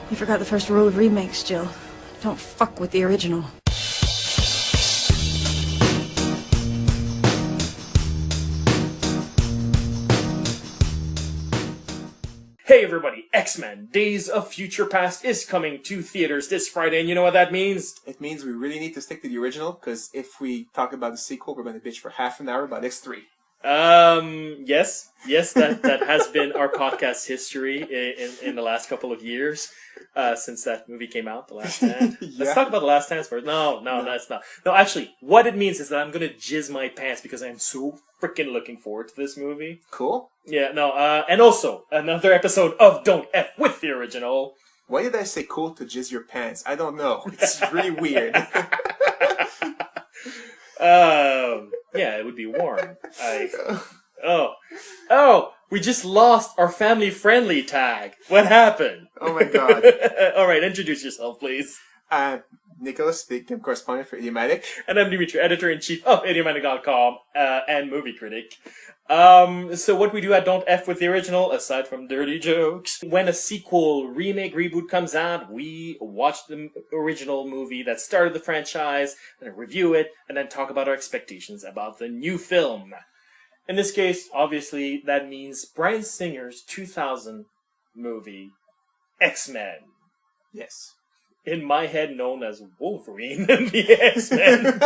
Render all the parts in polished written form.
You forgot the first rule of remakes, Jill. Don't fuck with the original. Hey everybody, X-Men Days of Future Past is coming to theaters this Friday, and you know what that means? It means we really need to stick to the original, because if we talk about the sequel, we're going to bitch for half an hour about X3. Yes, that has been our podcast history in the last couple of years, since that movie came out, The Last Stand. Yeah. Let's talk about The Last Stand first. No, that's not. No, actually, what it means is that I'm gonna jizz my pants because I'm so freaking looking forward to this movie. Cool. Yeah, no, and also, another episode of Don't F with the original. Why did I say cool to jizz your pants? I don't know. It's really weird. Yeah, it would be warm. We just lost our family-friendly tag. What happened? Oh my god. Alright, introduce yourself, please. Nicholas speaking, correspondent for Idiomatic. And I'm Dimitri, editor-in-chief of Idiomatic.com, and movie critic. So what we do at Don't F with the original, aside from dirty jokes, when a sequel, remake, reboot comes out, we watch the original movie that started the franchise, and then review it, and then talk about our expectations about the new film. In this case, obviously, that means Bryan Singer's 2000 movie, X-Men. Yes. In my head, known as Wolverine in the X-Men.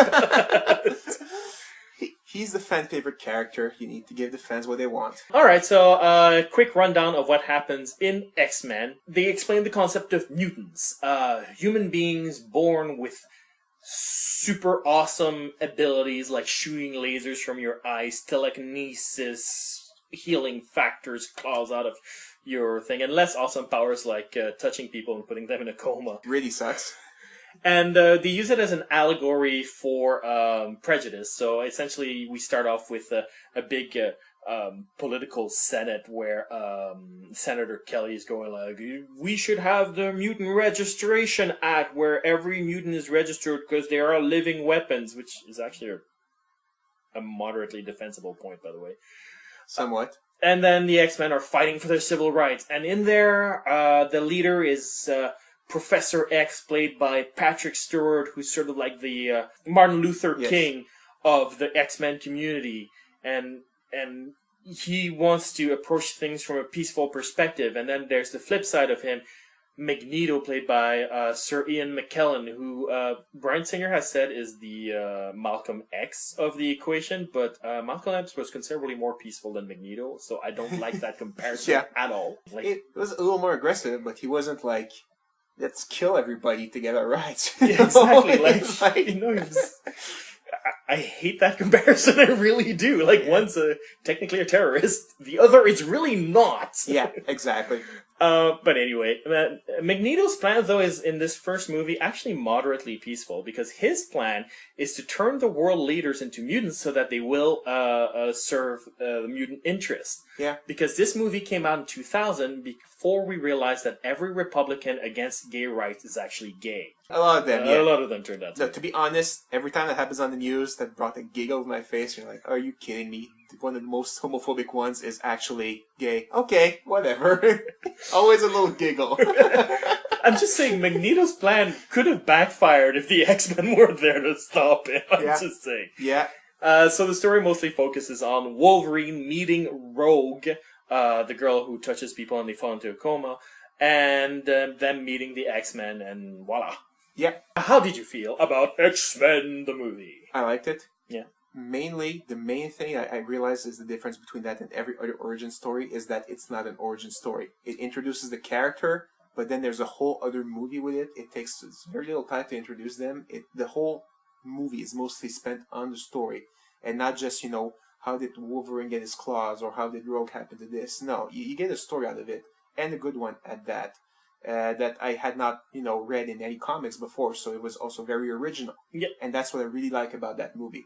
He's the fan favorite character. You need to give the fans what they want. Alright, so quick rundown of what happens in X-Men. They explain the concept of mutants. Human beings born with super awesome abilities like shooting lasers from your eyes, telekinesis, healing factors, claws out of your thing, and less awesome powers like touching people and putting them in a coma. Really sucks. And they use it as an allegory for prejudice. So essentially, we start off with a big political senate where Senator Kelly is going like, we should have the Mutant Registration Act where every mutant is registered because they are living weapons, which is actually a moderately defensible point, by the way. Somewhat. And then the X-Men are fighting for their civil rights. And in there, the leader is Professor X, played by Patrick Stewart, who's sort of like the Martin Luther King of the X-Men community. And he wants to approach things from a peaceful perspective. And then there's the flip side of him, Magneto, played by Sir Ian McKellen, who Bryan Singer has said is the Malcolm X of the equation, but Malcolm X was considerably more peaceful than Magneto, so I don't like that comparison at all. Like, it was a little more aggressive, but he wasn't like, let's kill everybody to get our rights. Yeah, exactly. He was... I hate that comparison, I really do. Like, one's technically a terrorist, the other is really not. Yeah, exactly. But anyway, Magneto's plan, though, is in this first movie actually moderately peaceful, because his plan is to turn the world leaders into mutants so that they will serve the mutant interest. Yeah. Because this movie came out in 2000 before we realized that every Republican against gay rights is actually gay. A lot of them, yeah. A lot of them turned out to. No, to be honest, every time that happens on the news, that brought a giggle to my face. You're like, are you kidding me? One of the most homophobic ones is actually gay. Okay, whatever. Always a little giggle. I'm just saying, Magneto's plan could have backfired if the X-Men weren't there to stop him. I'm just saying. Yeah. So the story mostly focuses on Wolverine meeting Rogue, the girl who touches people and they fall into a coma, and them meeting the X-Men, and voila. Yeah. How did you feel about X-Men, the movie? I liked it. Yeah. Mainly, the main thing I realized is the difference between that and every other origin story is that it's not an origin story. It introduces the character, but then there's a whole other movie with it. It takes very little time to introduce them. The whole movie is mostly spent on the story, and not just, how did Wolverine get his claws, or how did Rogue happen to this. No, you get a story out of it, and a good one at that. That I had not, read in any comics before, so it was also very original. Yeah. And that's what I really like about that movie.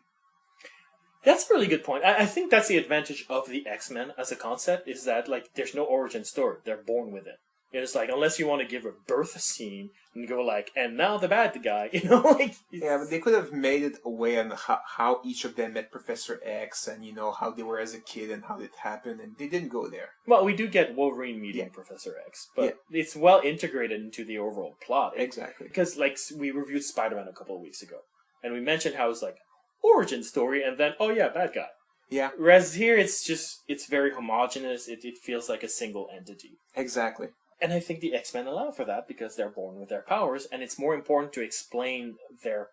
That's a really good point. I think that's the advantage of the X-Men as a concept, is that, there's no origin story. They're born with it. It's like, unless you want to give a birth scene and go like, and now the bad guy, you know, like. Yeah, but they could have made it a way on how each of them met Professor X, and how they were as a kid and how it happened, and they didn't go there. Well, we do get Wolverine meeting Professor X, but it's well integrated into the overall plot. Exactly. Because, like, we reviewed Spider-Man a couple of weeks ago, and we mentioned how it's like, origin story, and then, oh yeah, bad guy. Yeah. Whereas here, it's very homogenous. It feels like a single entity. Exactly. And I think the X-Men allow for that because they're born with their powers, and it's more important to explain their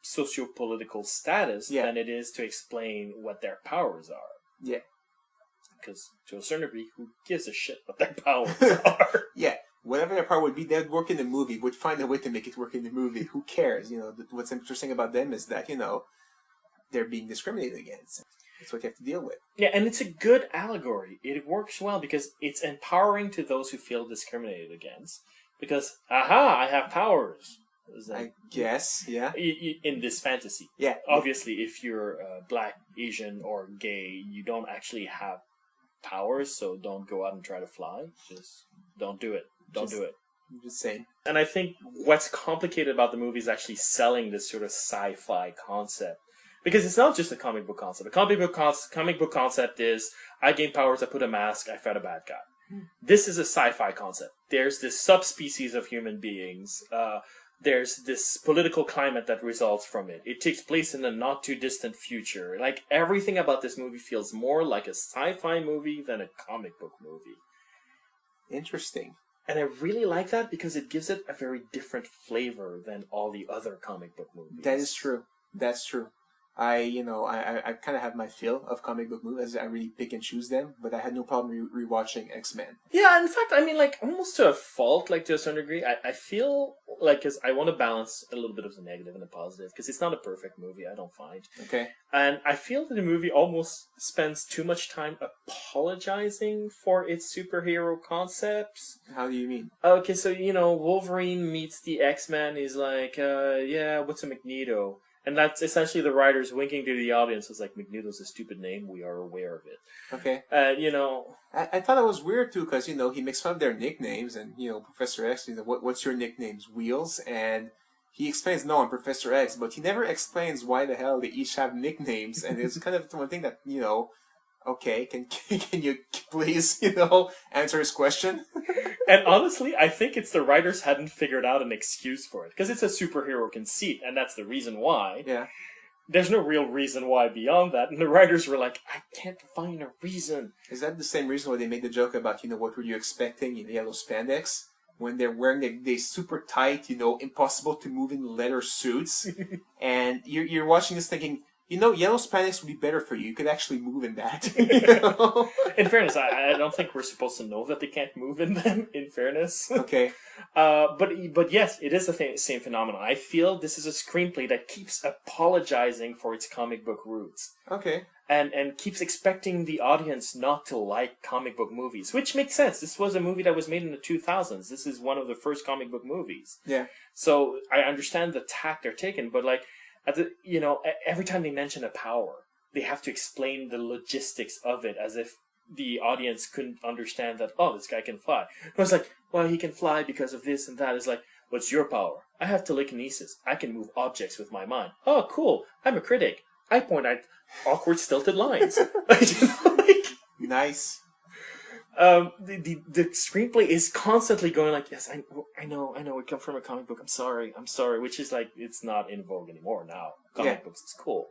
socio-political status than it is to explain what their powers are. Yeah. Because to a certain degree, who gives a shit what their powers are? Yeah. Whatever their power would be, they'd work in the movie, would find a way to make it work in the movie. Who cares? What's interesting about them is that, they're being discriminated against. That's what you have to deal with. Yeah, and it's a good allegory. It works well because it's empowering to those who feel discriminated against. Because, I have powers. I guess, yeah. In this fantasy. Yeah. Obviously, if you're Black, Asian, or gay, you don't actually have powers, so don't go out and try to fly. Just don't do it. Don't do it. I'm just saying. And I think what's complicated about the movie is actually selling this sort of sci-fi concept. Because it's not just a comic book concept. A comic book concept is, I gain powers, I put a mask, I fight a bad guy. This is a sci-fi concept. There's this subspecies of human beings. There's this political climate that results from it. It takes place in a not-too-distant future. Like, everything about this movie feels more like a sci-fi movie than a comic book movie. Interesting. And I really like that because it gives it a very different flavor than all the other comic book movies. That is true. That's true. I kind of have my fill of comic book movies. I really pick and choose them, but I had no problem rewatching X-Men. Yeah, in fact, I mean, like, almost to a fault, like, to a certain degree. I feel like, because I want to balance a little bit of the negative and the positive, because it's not a perfect movie, I don't find. Okay. And I feel that the movie almost spends too much time apologizing for its superhero concepts. How do you mean? Okay, so, Wolverine meets the X-Men, he's like, yeah, what's a Magneto? And that's essentially the writers winking to the audience. It's like, Magneto's a stupid name. We are aware of it. Okay. I thought it was weird, too, because, he makes fun of their nicknames. And, Professor X, what's your nicknames? Wheels? And he explains, no, I'm Professor X. But he never explains why the hell they each have nicknames. And it's kind of one thing that, okay, can you please, answer his question? And honestly, I think it's the writers hadn't figured out an excuse for it. Because it's a superhero conceit, and that's the reason why. Yeah. There's no real reason why beyond that. And the writers were like, I can't find a reason. Is that the same reason why they made the joke about, what were you expecting in yellow spandex? When they're wearing they super tight, impossible to move in leather suits. And you're watching this thinking, yellow spandex would be better for you. You could actually move in that. In fairness, I don't think we're supposed to know that they can't move in them, in fairness. Okay. But yes, it is the same phenomenon. I feel this is a screenplay that keeps apologizing for its comic book roots. Okay. And keeps expecting the audience not to like comic book movies, which makes sense. This was a movie that was made in the 2000s. This is one of the first comic book movies. Yeah. So I understand the tack they're taking, but like, every time they mention a power, they have to explain the logistics of it as if the audience couldn't understand that, oh, this guy can fly. I was like, well, he can fly because of this and that. It's like, what's your power? I have telekinesis. I can move objects with my mind. Oh, cool. I'm a critic. I point out awkward, stilted lines. Nice. The screenplay is constantly going like, yes, I know, it comes from a comic book. I'm sorry, which is like, it's not in vogue anymore now. Comic books is cool.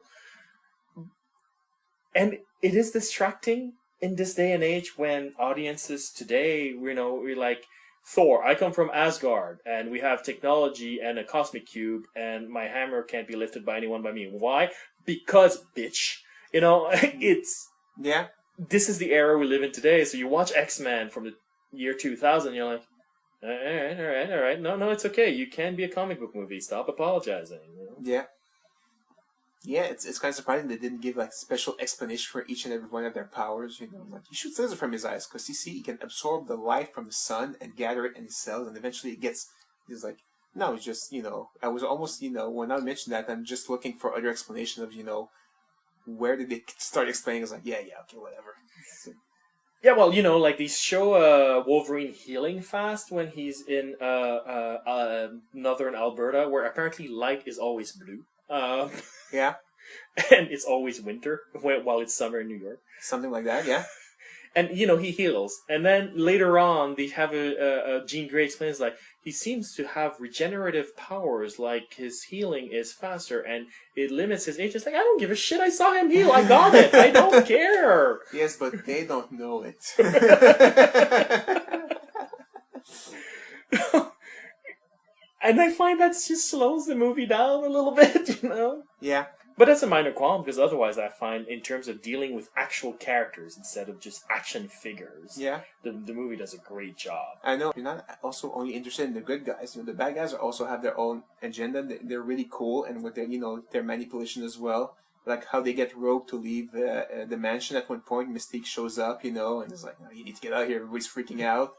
And it is distracting in this day and age when audiences today, we're like, Thor, I come from Asgard, and we have technology and a cosmic cube, and my hammer can't be lifted by anyone but me. Why? Because, bitch. It's... Yeah. This is the era we live in today. So you watch X-Men from the year 2000, you're like, all right. No, it's okay. You can be a comic book movie. Stop apologizing. Yeah. Yeah, it's kind of surprising they didn't give special explanation for each and every one of their powers. Like he shoots laser from his eyes because he can absorb the light from the sun and gather it in his cells, and eventually it gets. He's like, no, it's just I was almost when I mentioned that, I'm just looking for other explanation of where did they start explaining? I was like, yeah, okay, whatever. Yeah, well, like they show Wolverine healing fast when he's in northern Alberta, where apparently light is always blue. Yeah, And it's always winter while it's summer in New York. something like that. Yeah. And he heals, and then later on they have a Jean Grey explains like he seems to have regenerative powers, like his healing is faster and it limits his age. It's like, I don't give a shit. I saw him heal. I got it. I don't care. Yes, but they don't know it. And I find that just slows the movie down a little bit, Yeah. But that's a minor qualm, because otherwise I find, in terms of dealing with actual characters instead of just action figures, Yeah. the movie does a great job. I know you're not also only interested in the good guys. The bad guys also have their own agenda. They're really cool, and with their their manipulation as well. Like how they get Rogue to leave the mansion at one point. Mystique shows up, and it's like, you need to get out of here. Everybody's freaking out,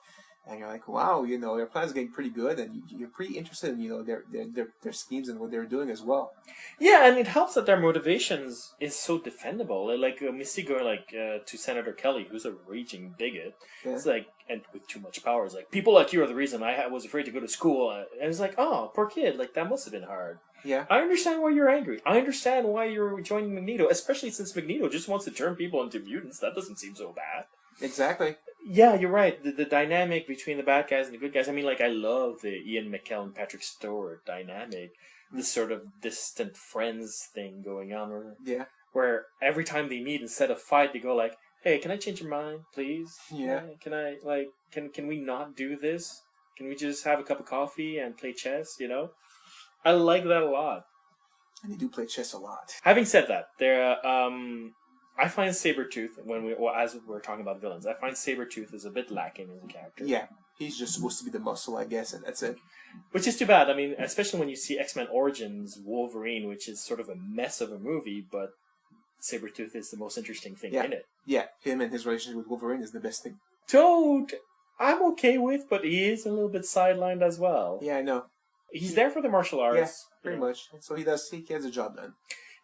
and you're like, wow, their plan's getting pretty good, and you're pretty interested in their schemes and what they're doing as well. Yeah, and it helps that their motivations is so defendable. Like Mystique going to Senator Kelly, who's a raging bigot. Yeah. It's like, and with too much power, it's like, people like you are the reason I was afraid to go to school. And it's like, oh, poor kid, like that must have been hard. Yeah. I understand why you're angry. I understand why you're joining Magneto, especially since Magneto just wants to turn people into mutants. That doesn't seem so bad. Exactly. Yeah, you're right. The dynamic between the bad guys and the good guys. I mean, I love the Ian McKellen, Patrick Stewart dynamic. This sort of distant friends thing going on. Yeah. Where every time they meet, instead of fight, they go like, hey, can I change your mind, please? Yeah. Can I, can we not do this? Can we just have a cup of coffee and play chess, I like that a lot. And they do play chess a lot. Having said that, I find Sabretooth, as we're talking about villains, I find Sabretooth is a bit lacking as a character. Yeah, he's just supposed to be the muscle, I guess, and that's it. Which is too bad. I mean, especially when you see X-Men Origins Wolverine, which is sort of a mess of a movie, but Sabretooth is the most interesting thing in it. Yeah, him and his relationship with Wolverine is the best thing. Toad, I'm okay with, but he is a little bit sidelined as well. Yeah, I know. He's there for the martial arts. Yeah, pretty much. So he gets a job done.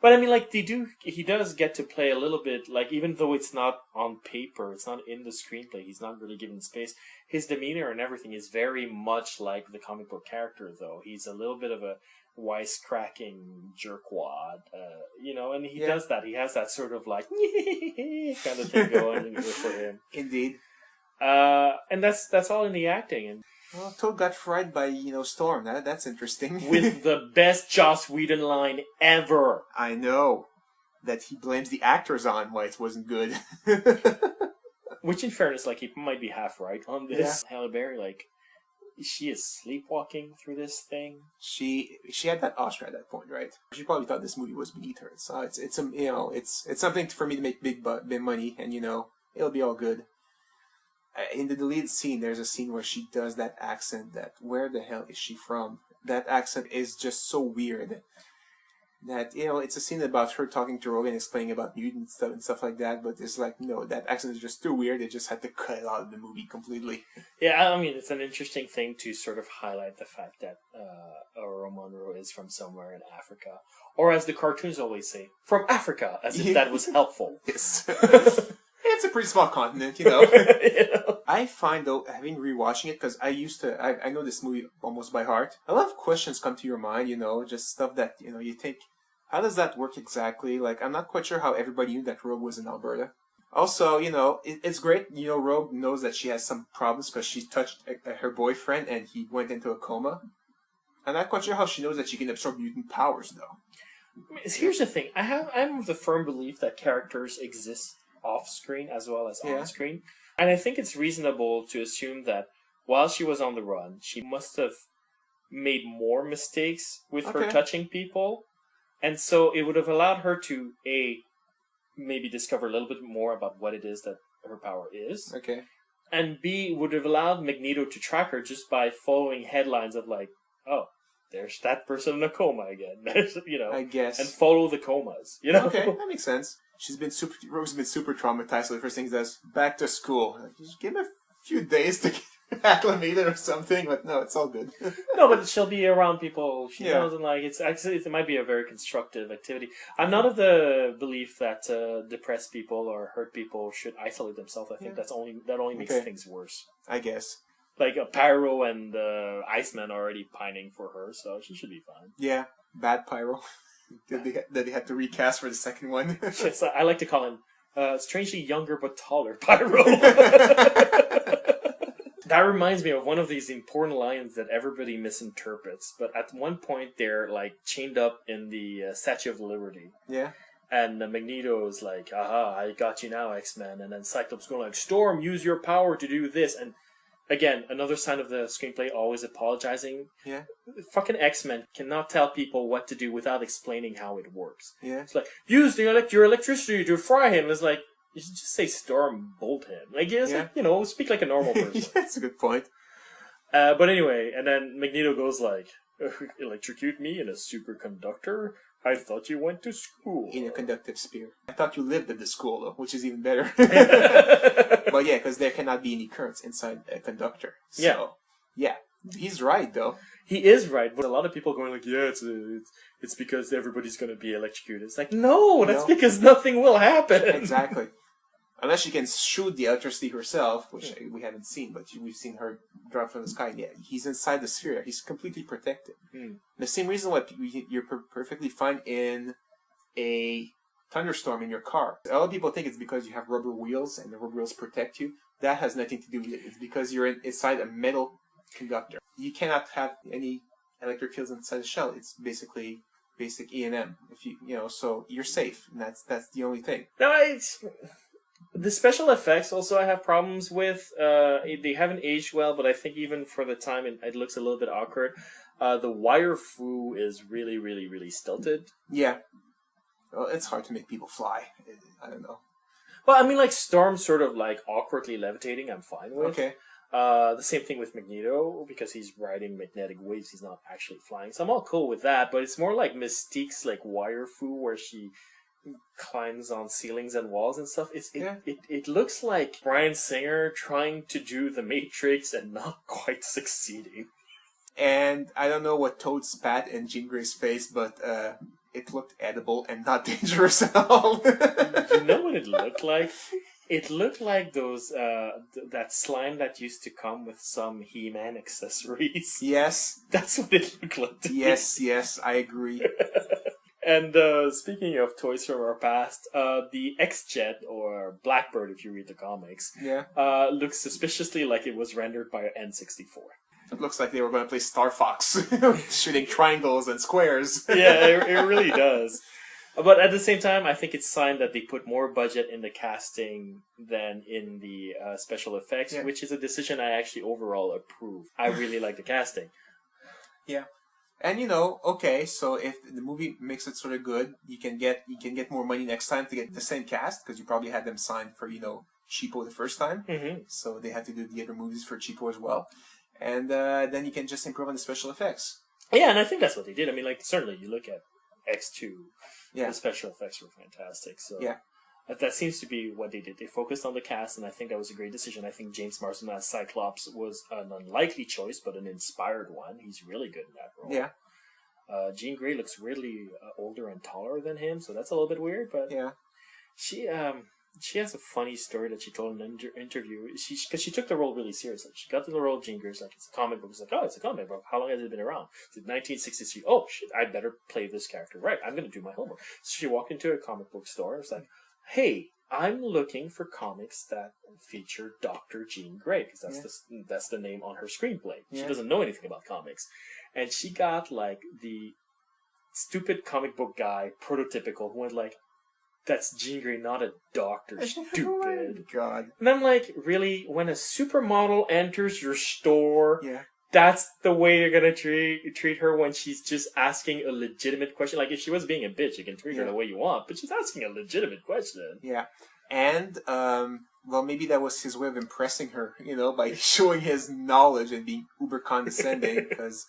But I mean, he does get to play a little bit, even though it's not on paper, it's not in the screenplay, he's not really given space, his demeanor and everything is very much like the comic book character, though. He's a little bit of a wisecracking jerkwad, and he does that. He has that sort of kind of thing going for him. Indeed. And that's all in the acting. And well, Toad got fried by, Storm. That's interesting. with the best Joss Whedon line ever. I know. That he blames the actors on why it wasn't good. Which, in fairness, he might be half right on this. Yeah. Halle Berry, she is sleepwalking through this thing. She had that Oscar at that point, right? She probably thought this movie was beneath her. So it's something for me to make big money, and it'll be all good. In the deleted scene, there's a scene where she does that accent. That where the hell is she from? That accent is just so weird. That it's a scene about her talking to Rogan, explaining about mutants and stuff like that. But it's like, no, that accent is just too weird. They just had to cut it out of the movie completely. Yeah, I mean, it's an interesting thing to sort of highlight the fact that Aurora Monroe is from somewhere in Africa, or as the cartoons always say, from Africa, as if that was helpful. Yes. It's a pretty small continent, I find, though, having rewatching it, because I know this movie almost by heart, a lot of questions come to your mind, just stuff that, you think, how does that work exactly? I'm not quite sure how everybody knew that Rogue was in Alberta. Also, it's great, Rogue knows that she has some problems because she touched her boyfriend and he went into a coma. I'm not quite sure how she knows that she can absorb mutant powers, though. Here's the thing. I'm of the firm belief that characters exist off-screen as well as on-screen. And I think it's reasonable to assume that while she was on the run, she must have made more mistakes with her touching people. And so it would have allowed her to, A, maybe discover a little bit more about what it is that her power is. Okay. And B, would have allowed Magneto to track her just by following headlines of oh, there's that person in a coma again. I guess. And follow the comas, Okay, that makes sense. Rogue's been super traumatized, so the first thing he does, back to school. Just give him a few days to acclimated or something, but no, it's all good. No, but she'll be around people she Yeah. knows, and like it's actually it might be a very constructive activity. I'm not of the belief that depressed people or hurt people should isolate themselves. I think that only makes Okay. things worse. I guess. Like Pyro and Iceman are already pining for her, so she should be fine. Yeah, bad Pyro. Did they have to recast for the second one? I like to call him strangely younger but taller Pyro. That reminds me of one of these important lines that everybody misinterprets. But at one point, they're like chained up in the Statue of Liberty. Yeah. And Magneto's like, aha, I got you now, X-Men. And then Cyclops going like, Storm, use your power to do this. And again, another sign of the screenplay always apologizing. Yeah. Fucking X-Men cannot tell people what to do without explaining how it works. Yeah. It's like, use your electricity to fry him. It's like, you should just say Storm bolt him. Like, it's like, speak like a normal person. Yeah, that's a good point. But anyway, and then Magneto goes like, electrocute me in a superconductor? I thought you went to school. In a conductive sphere. I thought you lived at the school, though, which is even better. But yeah, because there cannot be any currents inside a conductor. So, yeah. He's right, though. He is right, but a lot of people going like, yeah, it's because everybody's going to be electrocuted. It's like, no, that's because nothing will happen. Exactly. Unless she can shoot the electricity herself, which we haven't seen, but we've seen her drop from the sky. Yeah, he's inside the sphere. He's completely protected. The same reason why you're perfectly fine in a thunderstorm in your car. A lot of people think it's because you have rubber wheels and the rubber wheels protect you. That has nothing to do with it. It's because you're inside a metal conductor. You cannot have any electric fields inside the shell. It's basically basic E&M. So you're safe. And that's the only thing. No, the special effects also I have problems with. They haven't aged well, but I think even for the time it looks a little bit awkward. The wire fu is really, really, really stilted. Yeah. Well, it's hard to make people fly. I don't know. Well, I mean, like Storm sort of like awkwardly levitating, I'm fine with. Okay. The same thing with Magneto, because he's riding magnetic waves, he's not actually flying. So I'm all cool with that, but it's more like Mystique's like wire fu where she climbs on ceilings and walls and stuff. It looks like Bryan Singer trying to do The Matrix and not quite succeeding. And I don't know what Toad spat in Jean Grey's face, but it looked edible and not dangerous at all. You know what it looked like? It looked like those that slime that used to come with some He-Man accessories. Yes. That's what it looked like to me. Yes, I agree. And speaking of toys from our past, the X-Jet, or Blackbird if you read the comics, looks suspiciously like it was rendered by an N64. It looks like they were going to play Star Fox, shooting triangles and squares. Yeah, it really does. But at the same time, I think it's a sign that they put more budget in the casting than in the special effects, which is a decision I actually overall approve. I really like the casting. Yeah. And okay, so if the movie makes it sort of good, you can get more money next time to get the same cast, because you probably had them signed for cheapo the first time. Mm-hmm. So they had to do the other movies for cheapo as well. And then you can just improve on the special effects. Yeah, and I think that's what they did. I mean, like, certainly you look at X2, the special effects were fantastic. So that seems to be what they did. They focused on the cast, and I think that was a great decision. I think James Marsden as Cyclops was an unlikely choice, but an inspired one. He's really good in that role. Yeah. Jean Grey looks weirdly older and taller than him, so that's a little bit weird, but she has a funny story that she told in an interview. Because she took the role really seriously. She got to the role of Jean Grey. It's like, it's a comic book. It's like, oh, it's a comic book. How long has it been around? It's 1963. Oh, shit, I better play this character right. I'm going to do my homework. So she walked into a comic book store. It's like, hey, I'm looking for comics that feature Dr. Jean Grey. Because that's the name on her screenplay. She doesn't know anything about comics. And she got, like, the stupid comic book guy, prototypical, who went like, that's Jean Grey, not a doctor, stupid. Oh my God. And I'm like, really? When a supermodel enters your store, that's the way you're going to treat her when she's just asking a legitimate question? Like, if she was being a bitch, you can treat her the way you want, but she's asking a legitimate question. Yeah. And, well, maybe that was his way of impressing her, by showing his knowledge and being uber condescending, because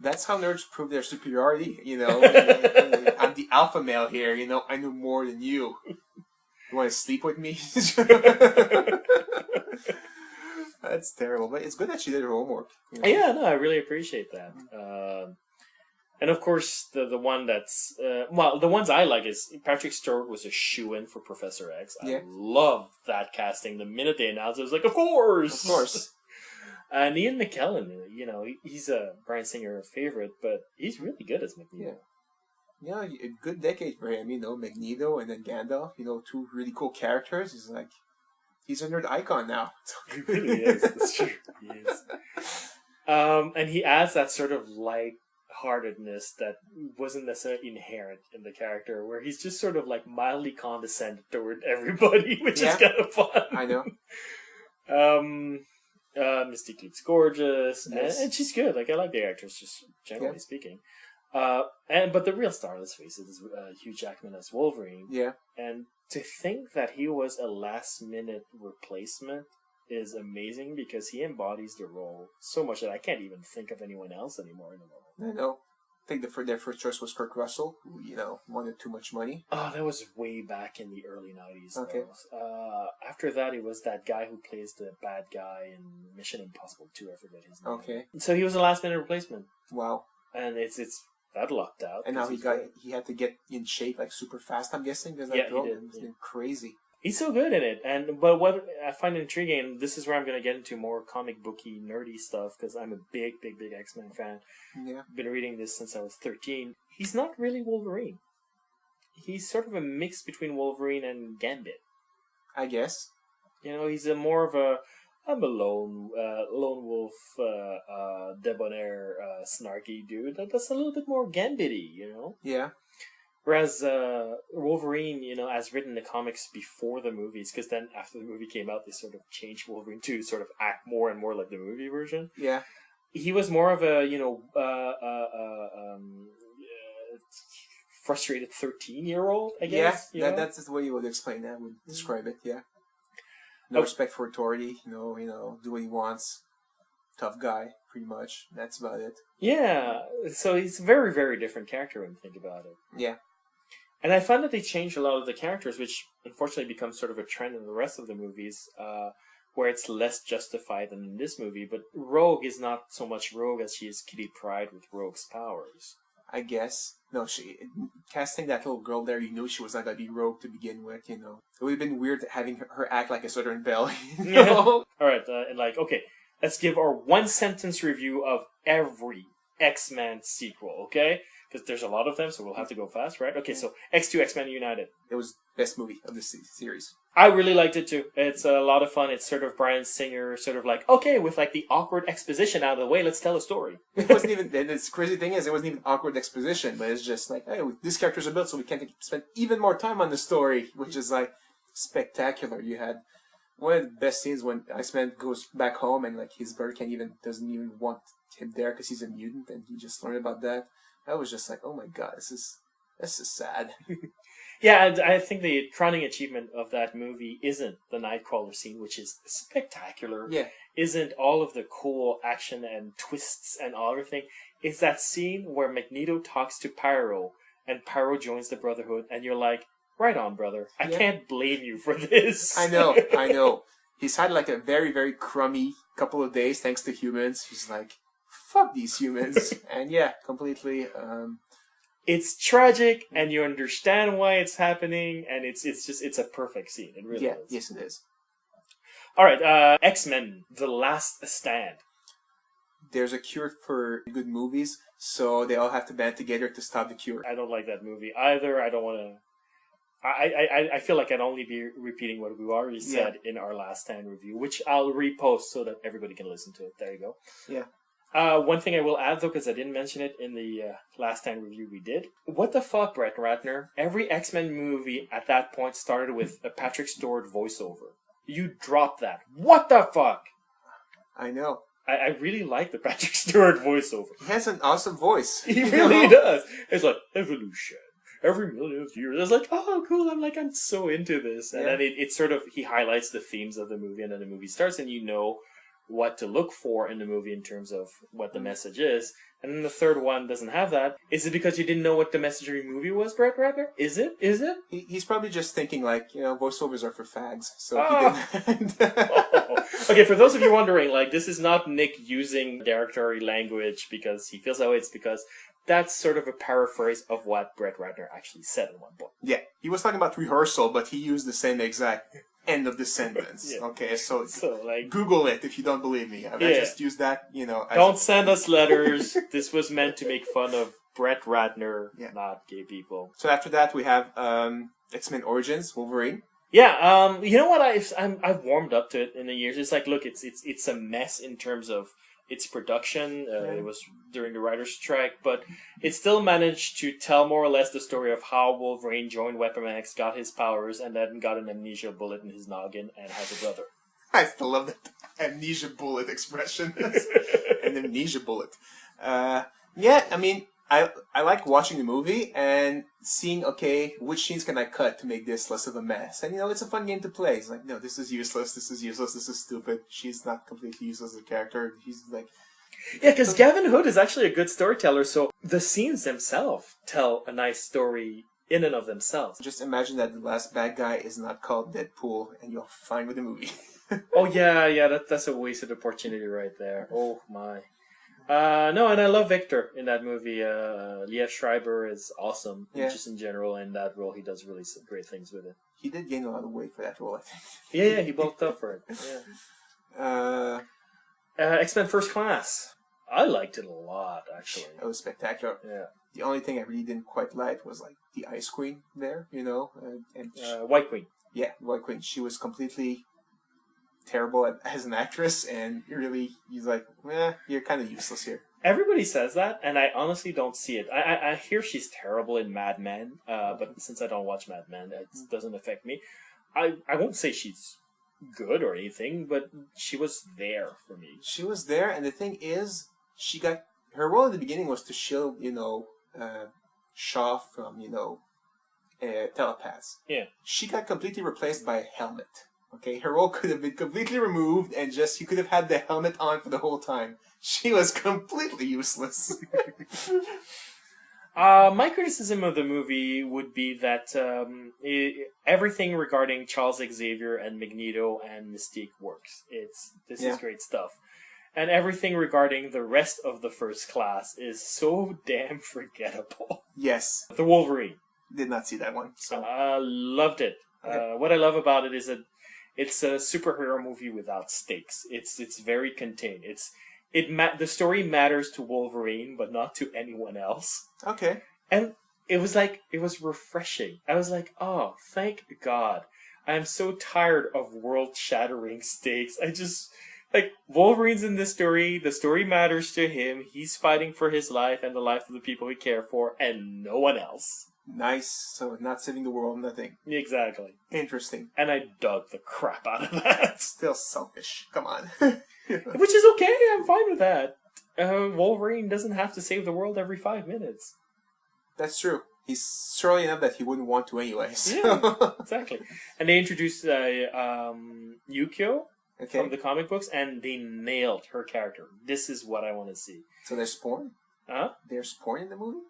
that's how nerds prove their superiority, I'm the alpha male here, I know more than you. You want to sleep with me? That's terrible, but it's good that she did her homework. You know? Yeah, no, I really appreciate that. And of course, the one that's the ones I like is Patrick Stewart was a shoo-in for Professor X. I love that casting. The minute they announced it, I was like, of course, of course. And Ian McKellen, he's a Bryan Singer favorite, but he's really good as Magneto. Yeah, a good decade for him. Magneto and then Gandalf. Two really cool characters. He's a nerd icon now. He really is. That's true. He is. And he adds that sort of light-heartedness that wasn't necessarily inherent in the character, where he's just sort of mildly condescending toward everybody, which is kind of fun. I know. Mystique looks gorgeous, yes. and she's good. I like the actress, just generally speaking. But the real star, let's face it, is Hugh Jackman as Wolverine. Yeah. And to think that he was a last-minute replacement is amazing because he embodies the role so much that I can't even think of anyone else anymore in the role. I know. I think their first choice was Kurt Russell, who, wanted too much money. Oh, that was way back in the early 90s. Okay. After that, it was that guy who plays the bad guy in Mission Impossible 2. I forget his name. Okay. So he was a last-minute replacement. Wow. And it's that lucked out. And now he had to get in shape super fast, I'm guessing. He did. It's been crazy. He's so good in it. But what I find intriguing, and this is where I'm going to get into more comic booky, nerdy stuff, because I'm a big X-Men fan. Yeah. Been reading this since I was 13. He's not really Wolverine. He's sort of a mix between Wolverine and Gambit. I guess. He's more of a lone wolf, debonair, snarky dude. That's a little bit more Gambit-y, Yeah. Whereas Wolverine, as written in the comics before the movies, because then after the movie came out, they sort of changed Wolverine to sort of act more and more like the movie version. Yeah. He was more of a, frustrated 13-year-old, I guess. Yeah, that's the way you would explain that, would describe it, yeah. No respect for authority, do what he wants. Tough guy, pretty much. That's about it. Yeah, so he's a very, very different character when you think about it. Yeah. And I find that they changed a lot of the characters, which unfortunately becomes sort of a trend in the rest of the movies, where it's less justified than in this movie. But Rogue is not so much Rogue as she is Kitty Pryde with Rogue's powers. I guess. No, casting that little girl there, you knew she was not going to be Rogue to begin with, It would have been weird having her act like a Southern Belle, Yeah. All right, okay, let's give our one-sentence review of every X-Men sequel, okay? Because there's a lot of them, so we'll have to go fast, right? Okay, so X2 X-Men United. It was the best movie of this series. I really liked it too. It's a lot of fun. It's sort of Bryan Singer, sort of with the awkward exposition out of the way, let's tell a story. It wasn't even, and the crazy thing is, it wasn't even awkward exposition, but it's just hey, these characters are built so we can spend even more time on the story, which is spectacular. You had one of the best scenes when Iceman goes back home and his bird doesn't even want him there because he's a mutant, and he just learned about that. I was just oh my god, this is sad. Yeah, and I think the crowning achievement of that movie isn't the Nightcrawler scene, which is spectacular. Yeah. Isn't all of the cool action and twists and all everything. It's that scene where Magneto talks to Pyro, and Pyro joins the Brotherhood, and you're like, right on, brother. I can't blame you for this. I know. He's had a very, very crummy couple of days thanks to humans. He's fuck these humans. And completely... It's tragic, and you understand why it's happening, and it's a perfect scene. It really is. Yes, it is. All right, X-Men: The Last Stand. There's a cure for good movies, so they all have to band together to stop the cure. I don't like that movie either. I don't want to... I feel like I'd only be repeating what we already said in our Last Stand review, which I'll repost so that everybody can listen to it. There you go. Yeah. One thing I will add, though, because I didn't mention it in the Last Stand review we did. What the fuck, Brett Ratner? Every X-Men movie at that point started with a Patrick Stewart voiceover. You dropped that. What the fuck? I know. I really like the Patrick Stewart voiceover. He has an awesome voice. He really does. It's evolution. Every million of years. I was oh, cool. I'm so into this. And then it sort of, he highlights the themes of the movie, and then the movie starts, and you know what to look for in the movie in terms of what the message is. And then the third one doesn't have that. Is it because you didn't know what the message of your movie was, Brett Ratner? Is it? He's probably just thinking voiceovers are for fags. So he didn't. Okay, for those of you wondering, like, this is not Nick using derogatory language because he feels that way. It's because that's sort of a paraphrase of what Brett Ratner actually said in one book. Yeah, he was talking about rehearsal, but he used the same exact end of the sentence. Yeah. Okay, so like, Google it if you don't believe me. I just used that, as don't send us letters. This was meant to make fun of Brett Ratner, not gay people. So after that, we have X-Men Origins, Wolverine. Yeah, you know what? I've warmed up to it in the years. It's like, look, it's a mess in terms of its production. It was during the writer's strike, but it still managed to tell more or less the story of how Wolverine joined Weapon X, got his powers, and then got an amnesia bullet in his noggin and has a brother. I still love that amnesia bullet expression. An amnesia bullet. Yeah, I mean, I like watching the movie and seeing, okay, which scenes can I cut to make this less of a mess? And, it's a fun game to play. It's like, no, this is useless, this is stupid. She's not completely useless as a character. He's like... Yeah, because Gavin Hood is actually a good storyteller, so the scenes themselves tell a nice story in and of themselves. Just imagine that the last bad guy is not called Deadpool, and you're fine with the movie. Oh, yeah, that's a wasted opportunity right there. Oh, my. No, and I love Victor in that movie. Liev Schreiber is awesome, just in general, and that role, he does really some great things with it. He did gain a lot of weight for that role, I think. Yeah, he bulked up for it. Yeah. X-Men First Class. I liked it a lot, actually. It was spectacular. Yeah. The only thing I really didn't quite like was, like, the Ice Queen there, and White Queen. Yeah, White Queen. She was completely terrible as an actress, and he's like, you're kind of useless here. Everybody says that, and I honestly don't see it. I hear she's terrible in Mad Men, but since I don't watch Mad Men, it doesn't affect me. I won't say she's good or anything, but she was there for me. She was there, and the thing is, her role in the beginning was to shield, Shaw from, telepaths. Yeah. She got completely replaced by a helmet. Okay, her role could have been completely removed, and you could have had the helmet on for the whole time. She was completely useless. My criticism of the movie would be that everything regarding Charles Xavier and Magneto and Mystique works. This is great stuff. And everything regarding the rest of the First Class is so damn forgettable. Yes. The Wolverine. Did not see that one. So. Loved it. Okay. What I love about it is that it's a superhero movie without stakes. It's very contained. The story matters to Wolverine, but not to anyone else. Okay. And it was refreshing. I was like, oh, thank God. I am so tired of world-shattering stakes. Wolverine's in this story. The story matters to him. He's fighting for his life and the life of the people he care for, and no one else. Nice. So not saving the world, nothing. Exactly. Interesting. And I dug the crap out of that. Still selfish. Come on. Which is okay. I'm fine with that. Wolverine doesn't have to save the world every 5 minutes. That's true. He's surely enough that he wouldn't want to anyway. So. Yeah, exactly. And they introduced Yukio from the comic books, and they nailed her character. This is what I want to see. So there's porn? Huh? There's porn in the movie?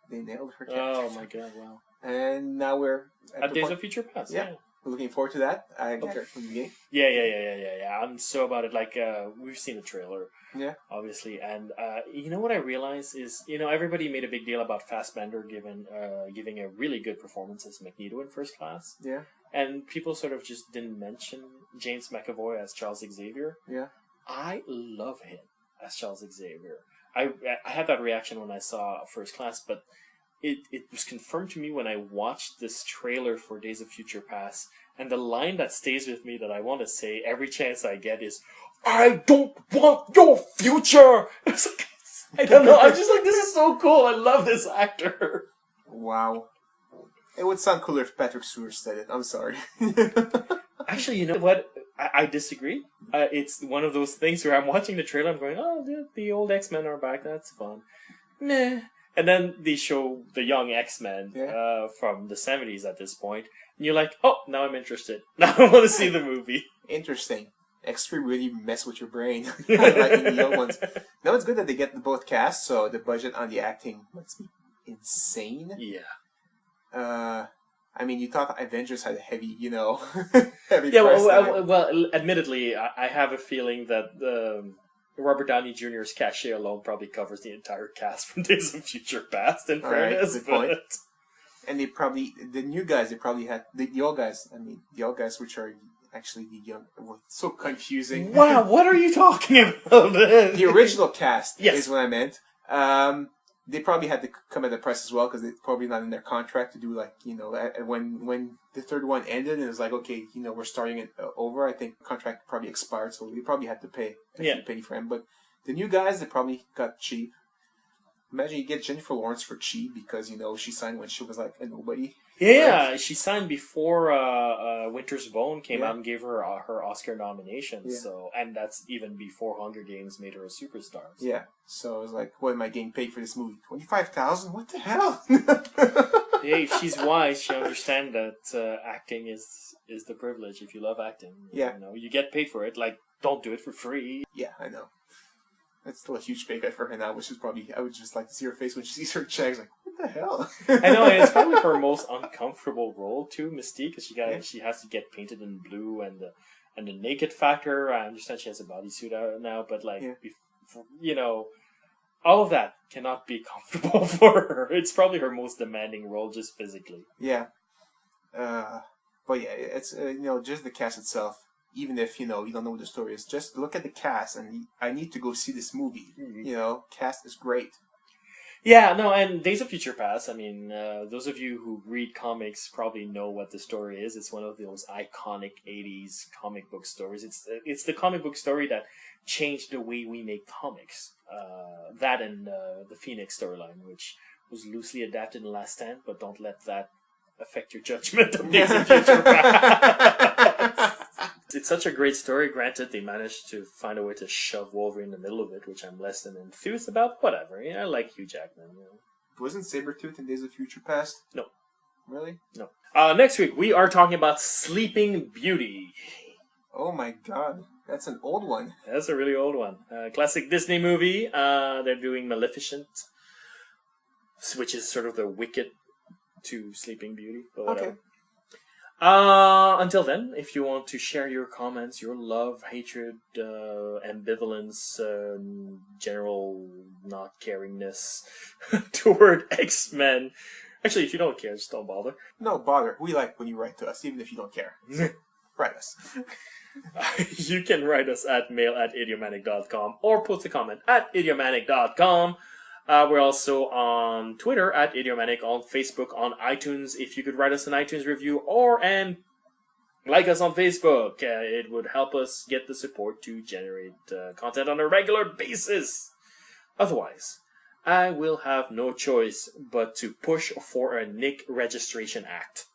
They nailed her character. Oh my God, wow. And now we're at Days of Future Past. Yeah. We're looking forward to that. I got it from the beginning. Yeah. I'm so about it. We've seen the trailer. Yeah. Obviously. And you know what I realized is, everybody made a big deal about Fassbender giving a really good performance as Magneto in First Class. Yeah. And people sort of just didn't mention James McAvoy as Charles Xavier. Yeah. I love him as Charles Xavier. I had that reaction when I saw First Class, but it was confirmed to me when I watched this trailer for Days of Future Past, and the line that stays with me that I want to say every chance I get is, I don't want your future! I don't know, I'm just like, this is so cool, I love this actor. Wow. It would sound cooler if Patrick Stewart said it, I'm sorry. Actually, you know what? I disagree. It's one of those things where I'm watching the trailer, I'm going, oh, the old X-Men are back, that's fun. Meh. And then they show the young X-Men from the 70s at this point, and you're like, oh, now I'm interested. Now I want to see the movie. Interesting. X3 really mess with your brain. Like the young ones. Now it's good that they get both casts, so the budget on the acting must be insane. Yeah. I mean, you thought Avengers had a heavy, heavy Yeah, price tag. well, admittedly, I have a feeling that Robert Downey Jr.'s cachet alone probably covers the entire cast from Days of Future Past, in fairness. Good point. And the new guys, they probably had, the old guys, the old guys, which are actually the young, so confusing. Wow, what are you talking about? The original cast is what I meant. They probably had to come at the price as well because it's probably not in their contract to do when the third one ended and it was like, okay, we're starting it over. I think the contract probably expired, so they probably had to pay a penny for him. But the new guys, they probably got cheap. Imagine you get Jennifer Lawrence for cheap because she signed when she was like a nobody. Yeah, right? She signed before Winter's Bone came out and gave her her Oscar nomination. Yeah. So, and that's even before Hunger Games made her a superstar. So. Yeah, so I was like, what am I getting paid for this movie? $25,000? What the hell? Hey, if she's wise, she understands that acting is the privilege. If you love acting, you get paid for it. Like, don't do it for free. Yeah, I know. That's still a huge pay cut for her now, which is probably, I would just like to see her face when she sees her checks. Like, what the hell? I know, and it's probably her most uncomfortable role too, Mystique, because she has to get painted in blue and the naked factor. I understand she has a bodysuit out now, but all of that cannot be comfortable for her. It's probably her most demanding role, just physically. Yeah, but yeah, it's just the cast itself. Even if you don't know what the story is, just look at the cast, and I need to go see this movie. Mm-hmm. Cast is great. Yeah, no, and Days of Future Past. I mean, those of you who read comics probably know what the story is. It's one of those iconic '80s comic book stories. It's the comic book story that changed the way we make comics. That and the Phoenix storyline, which was loosely adapted in Last Stand, but don't let that affect your judgment of Days of Future Past. It's such a great story. Granted, they managed to find a way to shove Wolverine in the middle of it, which I'm less than enthused about. Whatever. I like Hugh Jackman. Wasn't Sabretooth in Days of Future Past? No. Really? No. Next week, we are talking about Sleeping Beauty. Oh my god. That's an old one. That's a really old one. Classic Disney movie. They're doing Maleficent, which is sort of the Wicked to Sleeping Beauty. But whatever. Okay. Until then, if you want to share your comments, your love, hatred, ambivalence, general not caringness toward X-Men. Actually, if you don't care, just don't bother. No, bother. We like when you write to us, even if you don't care. So, write us. You can write us at mail@idiomatic.com or post a comment at idiomatic.com. We're also on Twitter at Idiomatic, on Facebook, on iTunes. If you could write us an iTunes review and like us on Facebook, it would help us get the support to generate content on a regular basis. Otherwise, I will have no choice but to push for a Nick Registration Act.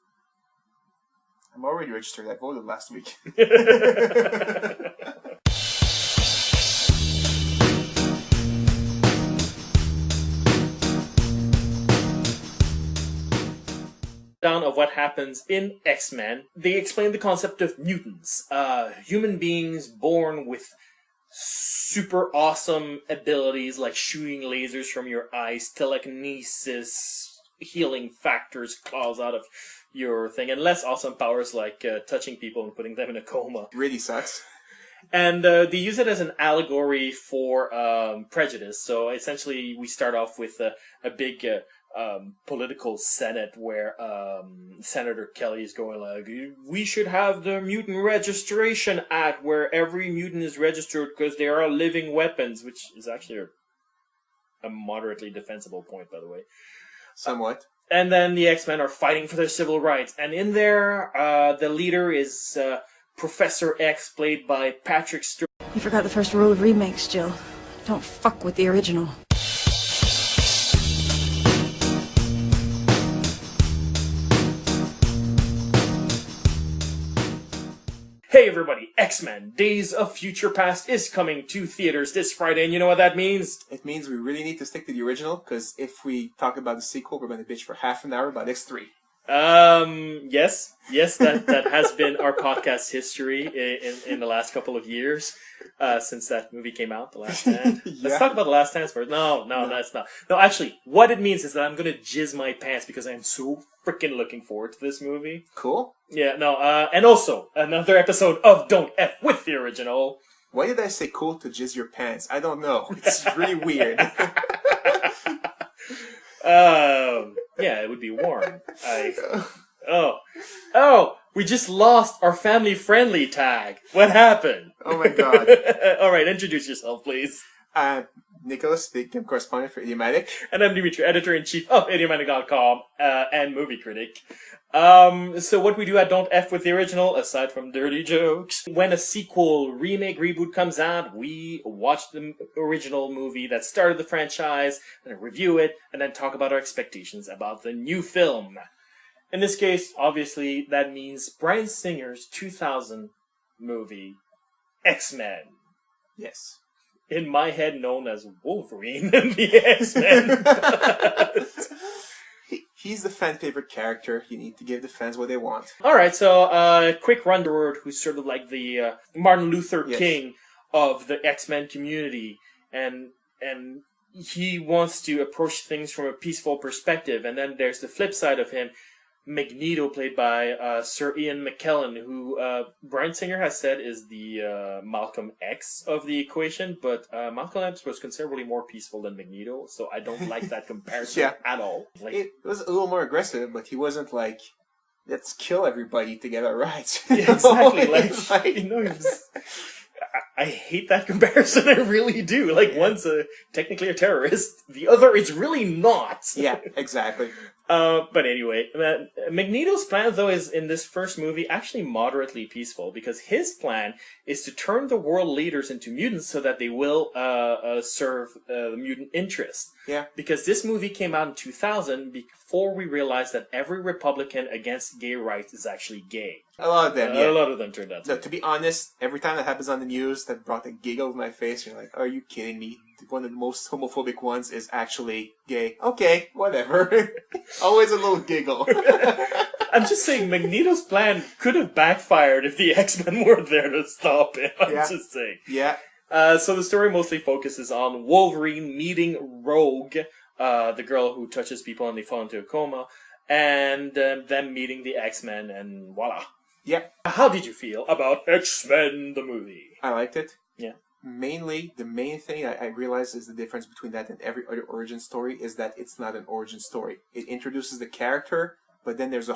I'm already registered. I voted last week. Down of what happens in X-Men, they explain the concept of mutants, human beings born with super awesome abilities like shooting lasers from your eyes, telekinesis, healing factors, claws out of your thing, and less awesome powers like touching people and putting them in a coma. Really sucks. And they use it as an allegory for prejudice. So essentially, we start off with a big political senate where Senator Kelly is going like, we should have the Mutant Registration Act where every mutant is registered because they are living weapons, which is actually a moderately defensible point, by the way. Somewhat. And then the X-Men are fighting for their civil rights. And in there, the leader is Professor X, played by Patrick Stewart. You forgot the first rule of remakes, Jill. Don't fuck with the original. Hey everybody, X-Men Days of Future Past is coming to theaters this Friday, and you know what that means? It means we really need to stick to the original, because if we talk about the sequel, we're going to bitch for half an hour about X3. Yes, that has been our podcast history in the last couple of years, since that movie came out, The Last Stand. Yeah. Let's talk about The Last Stand first. No, that's not. No, actually, what it means is that I'm gonna jizz my pants because I'm so freaking looking forward to this movie. Cool. Yeah, no, and also another episode of Don't F with the Original. Why did I say cool to jizz your pants? I don't know. It's really weird. Yeah, it would be warm. Oh, we just lost our family-friendly tag. What happened? Oh my god. All right, introduce yourself, please. Nicholas speaking, correspondent for Idiomatic. And I'm Dimitri, editor-in-chief of Idiomatic.com and movie critic. So what we do at Don't F with the Original, aside from dirty jokes, when a sequel, remake, reboot comes out, we watch the original movie that started the franchise, and review it, and then talk about our expectations about the new film. In this case, obviously, that means Bryan Singer's 2000 movie, X-Men. Yes. In my head, known as Wolverine and the X-Men. He's the fan favorite character. You need to give the fans what they want. Alright, so quick run word who's sort of like the Martin Luther King of the X-Men community. And he wants to approach things from a peaceful perspective. And then there's the flip side of him, Magneto, played by Sir Ian McKellen, who Bryan Singer has said is the Malcolm X of the equation, but Malcolm X was considerably more peaceful than Magneto, so I don't like that comparison at all. Like, it was a little more aggressive, but he wasn't like, let's kill everybody to get our rights. Yeah, exactly. I hate that comparison. I really do. Like, one's technically a terrorist, the other is really not. Yeah, exactly. But anyway, Magneto's plan, though, is in this first movie actually moderately peaceful, because his plan is to turn the world leaders into mutants so that they will serve the mutant interest. Yeah. Because this movie came out in 2000 before we realized that every Republican against gay rights is actually gay. A lot of them, yeah. A lot of them turned out to. No, to be honest, every time that happens on the news, that brought a giggle to my face. You're like, are you kidding me? One of the most homophobic ones is actually gay. Okay, whatever. Always a little giggle. I'm just saying, Magneto's plan could have backfired if the X-Men weren't there to stop him. I'm just saying. Yeah. So the story mostly focuses on Wolverine meeting Rogue, the girl who touches people and they fall into a coma, and them meeting the X-Men, and voila. Yeah. How did you feel about X-Men, the movie? I liked it. Yeah. Mainly, the main thing I realized is the difference between that and every other origin story is that it's not an origin story. It introduces the character, but then there's a